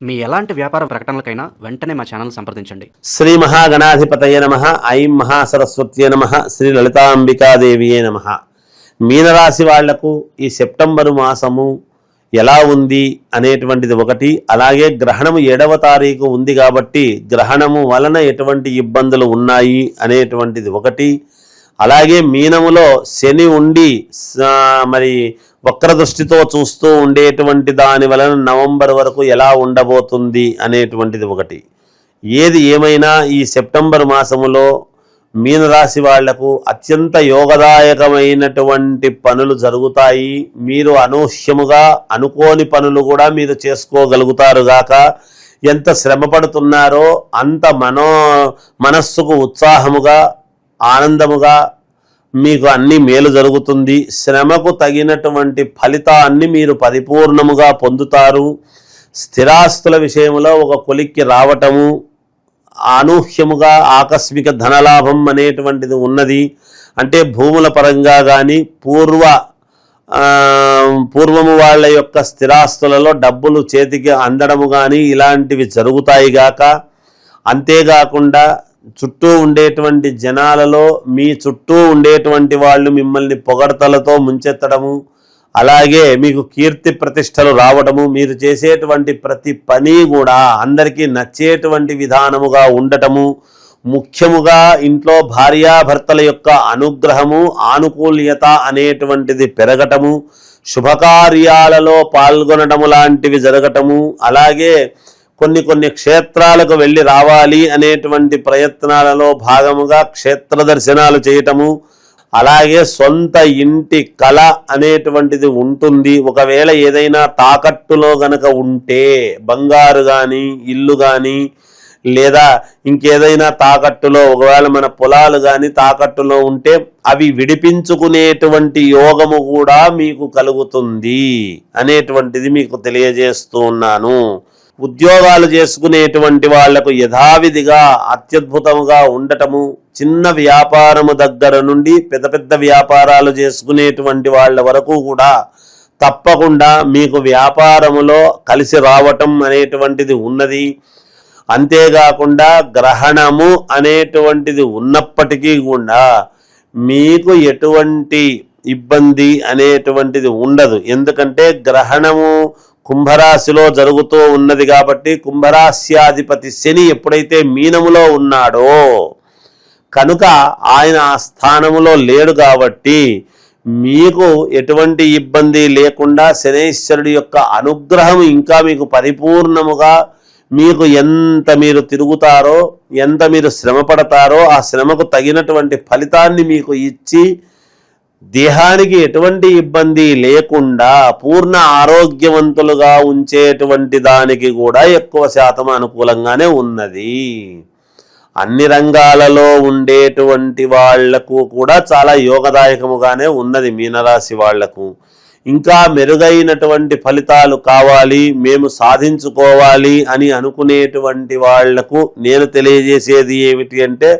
మీ ఎలాంటి వ్యాపార ప్రకటనలకైనా వెంటనే మా ఛానల్ సంప్రదించండి. శ్రీ మహాగణాధిపతయే నమః. ఐం మహాసరస్వత్యే నమః. శ్రీ లలితాంబికాదేవియే నమః. మీనరాశి వాళ్లకు ఈ సెప్టెంబరు మాసము ఎలా ఉంది అనేటువంటిది ఒకటి. అలాగే గ్రహణము 7వ తారీఖు ఉంది కాబట్టి గ్రహణము వలన ఎటువంటి ఇబ్బందులు ఉన్నాయి అనేటువంటిది ఒకటి. అలాగే మీనములో శని ఉండి మరి వక్ర దృష్టితో చూస్తూ ఉండేటువంటి దాని వలన నవంబర్ వరకు ఎలా ఉండబోతుంది అనేటువంటిది ఒకటి. ఏది ఏమైనా ఈ సెప్టెంబర్ మాసములో మీనరాశి వాళ్లకు అత్యంత యోగదాయకమైనటువంటి పనులు జరుగుతాయి. మీరు అనూహ్యముగా అనుకోని పనులు కూడా మీరు చేసుకోగలుగుతారు గాక. ఎంత శ్రమ పడుతున్నారో అంత మనస్సుకు ఉత్సాహముగా ఆనందముగా మీకు అన్ని మేలు జరుగుతుంది. శ్రమకు తగినటువంటి ఫలితాన్ని మీరు పరిపూర్ణముగా పొందుతారు. స్థిరాస్తుల విషయంలో ఒక కొలిక్కి రావటము, అనూహ్యముగా ఆకస్మిక ధనలాభం అనేటువంటిది ఉన్నది. అంటే భూముల పరంగా కానీ పూర్వము వాళ్ళ యొక్క స్థిరాస్తులలో డబ్బులు చేతికి అందడము కానీ ఇలాంటివి జరుగుతాయి గాక. అంతేకాకుండా చుట్టూ ఉండేటువంటి జనాలలో మీ చుట్టూ ఉండేటువంటి వాళ్ళు మిమ్మల్ని పొగడ్తలతో ముంచెత్తడము, అలాగే మీకు కీర్తి ప్రతిష్టలు రావడము, మీరు చేసేటువంటి ప్రతి పని కూడా అందరికీ నచ్చేటువంటి విధానముగా ఉండటము, ముఖ్యముగా ఇంట్లో భార్యాభర్తల యొక్క అనుగ్రహము ఆనుకూల్యత అనేటువంటిది పెరగటము, శుభకార్యాలలో పాల్గొనడము లాంటివి జరగటము, అలాగే కొన్ని క్షేత్రాలకు వెళ్ళి రావాలి అనేటువంటి ప్రయత్నాలలో భాగముగా క్షేత్ర దర్శనాలు చేయటము, అలాగే సొంత ఇంటి కళ అనేటువంటిది ఉంటుంది. ఒకవేళ ఏదైనా తాకట్టులో గనక ఉంటే బంగారు కానీ ఇల్లు కానీ లేదా ఇంకేదైనా తాకట్టులో ఒకవేళ మన పొలాలు కానీ తాకట్టులో ఉంటే అవి విడిపించుకునేటువంటి యోగము కూడా మీకు కలుగుతుంది అనేటువంటిది మీకు తెలియజేస్తూ ఉన్నాను. ఉద్యోగాలు చేసుకునేటువంటి వాళ్లకు యథావిధిగా అత్యద్భుతంగా ఉండటము, చిన్న వ్యాపారము దగ్గర నుండి పెద్ద వ్యాపారాలు చేసుకునేటువంటి వాళ్ళ వరకు కూడా తప్పకుండా మీకు వ్యాపారములో కలిసి రావటం అనేటువంటిది ఉన్నది. అంతేకాకుండా గ్రహణము అనేటువంటిది ఉన్నప్పటికీ కూడా మీకు ఎటువంటి ఇబ్బంది అనేటువంటిది ఉండదు. ఎందుకంటే గ్రహణము కుంభరాశిలో జరుగుతూ ఉన్నది కాబట్టి కుంభరాశ్యాధిపతి శని ఎప్పుడైతే మీనములో ఉన్నాడో కనుక ఆయన ఆ స్థానములో లేడు కాబట్టి మీకు ఎటువంటి ఇబ్బంది లేకుండా శనైశ్వరుడి యొక్క అనుగ్రహం ఇంకా మీకు పరిపూర్ణముగా మీకు ఎంత మీరు తిరుగుతారో ఎంత మీరు శ్రమ పడతారో ఆ శ్రమకు తగినటువంటి ఫలితాన్ని మీకు ఇచ్చి దేహానికి ఎటువంటి ఇబ్బంది లేకుండా పూర్ణ ఆరోగ్యవంతులుగా ఉంచేటువంటి దానికి కూడా ఎక్కువ శాతం అనుకూలంగానే ఉన్నది. అన్ని రంగాలలో ఉండేటువంటి వాళ్లకు కూడా చాలా యోగదాయకముగానే ఉన్నది. మీనరాశి వాళ్లకు ఇంకా మెరుగైనటువంటి ఫలితాలు కావాలి, మేము సాధించుకోవాలి అని అనుకునేటువంటి వాళ్లకు నేను తెలియజేసేది ఏమిటి అంటే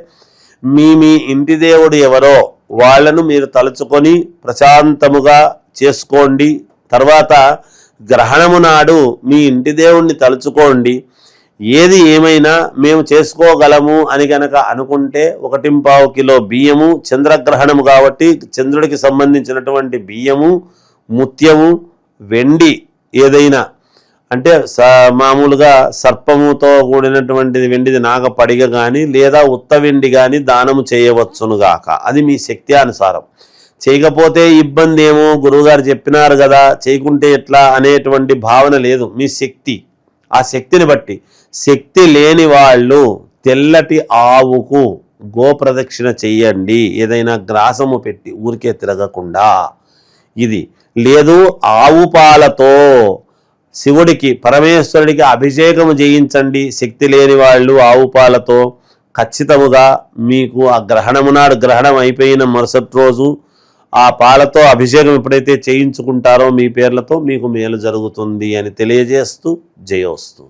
మీ ఇంటి దేవుడు ఎవరో వాళ్లను మీరు తలుచుకొని ప్రశాంతముగా చేసుకోండి. తర్వాత గ్రహణము నాడు మీ ఇంటి దేవుణ్ణి తలుచుకోండి. ఏది ఏమైనా మేము చేసుకోగలము అని గనక అనుకుంటే 1.25 కిలో బియ్యము, చంద్రగ్రహణము కాబట్టి చంద్రుడికి సంబంధించినటువంటి బియ్యము, ముత్యము, వెండి ఏదైనా అంటే మామూలుగా సర్పముతో కూడినటువంటిది వెండిది నాగపడిగ కానీ లేదా ఉత్త వెండి కానీ దానము చేయవచ్చునుగాక. అది మీ శక్తి అనుసారం. చేయకపోతే ఇబ్బంది ఏమో గురువుగారు చెప్పినారు కదా చేయకుంటే ఎట్లా అనేటువంటి భావన లేదు. మీ శక్తి, ఆ శక్తిని బట్టి. శక్తి లేని వాళ్ళు తెల్లటి ఆవుకు గోప్రదక్షిణ చెయ్యండి, ఏదైనా గ్రాసము పెట్టి ఊరికే తిరగకుండా. ఇది లేదు ఆవు పాలతో శివుడికి పరమేశ్వరుడికి అభిషేకము చేయించండి. శక్తి లేని వాళ్ళు ఆవు పాలతో ఖచ్చితముగా మీకు ఆ గ్రహణము నాడు గ్రహణం అయిపోయిన మరుసటి రోజు ఆ పాలతో అభిషేకం ఎప్పుడైతే చేయించుకుంటారో మీ పేర్లతో మీకు మేలు జరుగుతుంది అని తెలియజేస్తూ జయోస్తు.